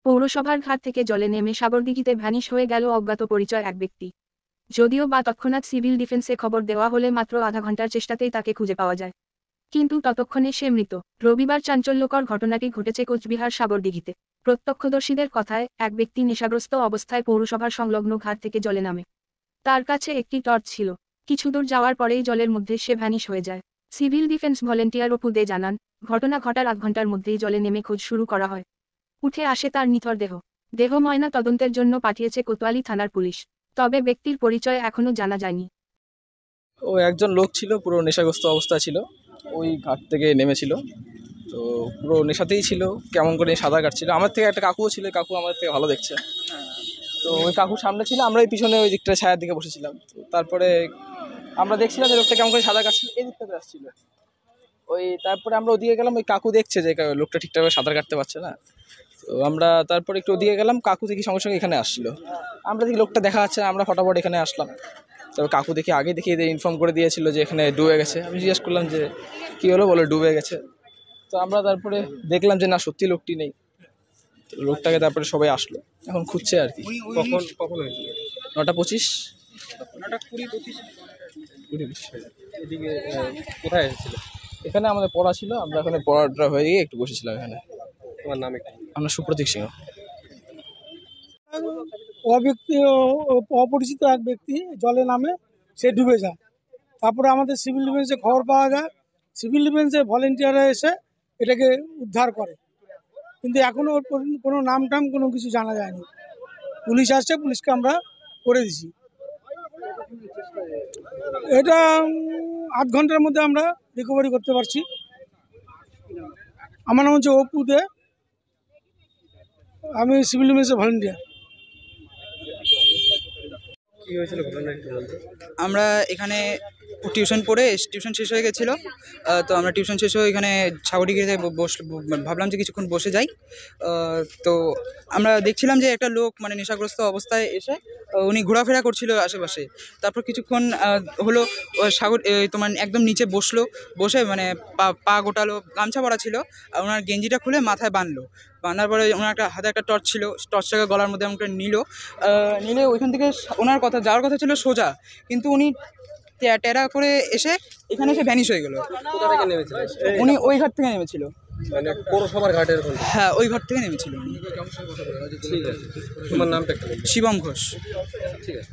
পৌরসভার ঘাট থেকে জলে নেমে সাগরদিঘিতে ভ্যানিশ হয়ে গেল অজ্ঞাত পরিচয় এক ব্যক্তি। যদিও বা তৎক্ষণাৎ সিভিল ডিফেন্সে খবর দেওয়া হলে মাত্র আধা ঘন্টার চেষ্টাতেই তাকে খুঁজে পাওয়া যায়, কিন্তু ততক্ষণে সে মৃত। রবিবার চাঞ্চল্যকর ঘটনাটি ঘটেছে কোচবিহার সাগরদিঘিতে। প্রত্যক্ষদর্শীদের কথায় এক ব্যক্তি নেশাগ্রস্ত অবস্থায় পৌরসভার সংলগ্ন ঘাট থেকে জলে নামে। তার কাছে একটি টর্চ ছিল। কিছু দূর যাওয়ার পরেই জলের মধ্যে সে ভ্যানিশ হয়ে যায়। সিভিল ডিফেন্স ভলেন্টিয়ার অপু দে জানান, ঘটনা ঘটার আধ ঘন্টার মধ্যেই জলে নেমে খোঁজ শুরু করা হয়। উঠে আসে তার নিথর দেহ ময়না তদন্তের জন্য পাঠিয়েছে কোতোয়ালি থানার পুলিশ। তবে ব্যক্তির পরিচয় এখনও জানা যায়নি। ও একজন লোক ছিল, পুরো নেশাগ্রস্ত অবস্থা ছিল, ওই ঘাট থেকে নেমেছিল। তো পুরো নেশাতেই ছিল, কেমন করে সাঁতার কাটছিল। আমার থেকে একটা কাকুও ছিল, কাকু আমাদের থেকে ভালো দেখছে। তো ওই কাকুর সামনে ছিল, আমরা এই পিছনে ওই দিকটা ছায়ার দিকে বসেছিলাম। তো তারপরে আমরা দেখছিলাম যে লোকটা কেমন করে সাঁতার কাটছিল, এই দিকটাতে আসছিল। ওই তারপরে আমরা ওদিকে গেলাম, ওই কাকু দেখছে যে লোকটা ঠিকঠাকভাবে সাঁতার কাটতে পারছে না। তো আমরা তারপরে একটু ওদিকে গেলাম, কাকু দেখি সঙ্গে সঙ্গে এখানে আসছিল। আমরা দেখি লোকটা দেখা যাচ্ছে, আমরা ফটাফট এখানে আসলাম। তবে কাকু দেখি আগে দেখি এদের ইনফর্ম করে দিয়েছিল যে এখানে ডুবে গেছে। আমি জিজ্ঞেস করলাম যে কী হলো, বলে ডুবে গেছে। তো আমরা তারপরে দেখলাম যে না, সত্যি লোকটি নেই। তো লোকটাকে তারপরে সবাই আসলো, এখন খুঁজছে আর কি। কখন কখন হয়েছিল? 9:25। 9:20-25 এদিকে কোথায় এসেছিল? এখানে আমাদের পড়া ছিল, আমরা এখানে পড়াটা হয়ে গিয়ে একটু বসেছিলাম এখানে। তোমার নাম একটু? আমরা সুপ্রতীক সিংহ। অপরিচিত এক ব্যক্তি জলে নামে, সে ডুবে যায়। তারপরে আমাদের সিভিল ডিফেন্সে খবর পাওয়া যায়, সিভিল ডিফেন্সে ভলেন্টিয়াররা এসে এটাকে উদ্ধার করে, কিন্তু এখনও ওর কোনো নাম টাম কোনো কিছু জানা যায়নি। পুলিশ আসছে, পুলিশকে আমরা করে দিছি। এটা আধ ঘন্টার মধ্যে আমরা রিকভারি করতে পারছি। আমার নাম হচ্ছে অপু দে, আমি সিভিল ডিফেন্সের ভলেন্টিয়ার। কি হয়েছিল ঘটনা একটু বলতে? আমরা এখানে টিউশন পড়ে টিউশন শেষ হয়ে গেছিলো। তো আমরা টিউশন শেষ হয়ে এখানে সাগরদিঘিতে ভাবলাম যে কিছুক্ষণ বসে যাই। তো আমরা দেখছিলাম যে একটা লোক মানে নেশাগ্রস্ত অবস্থায় এসে উনি ঘোরাফেরা করছিল আশেপাশে। তারপর কিছুক্ষণ হলো তোমার একদম নিচে বসে মানে পা গোটালো, গামছা পরা ছিল, আর ওনার গেঞ্জিটা খুলে মাথায় বাঁধার পরে ওনার হাতে একটা টর্চ ছিল, টর্চটাকে গলার মধ্যে আমাকে নিলে ওইখান থেকে ওনার যাওয়ার কথা ছিল সোজা, কিন্তু উনি টেরা করে এসে এখানে এসে ভ্যানিশ হয়ে গেল। কোথা থেকে নেমেছিল? উনি ওই ঘাট থেকে নেমেছিল। মানে পৌরসভার ঘাটের? হ্যাঁ, ওই ঘাট থেকে নেমেছিল। ঠিক আছে, তোমার নামটা একটু? শিবম ঘোষ। ঠিক আছে।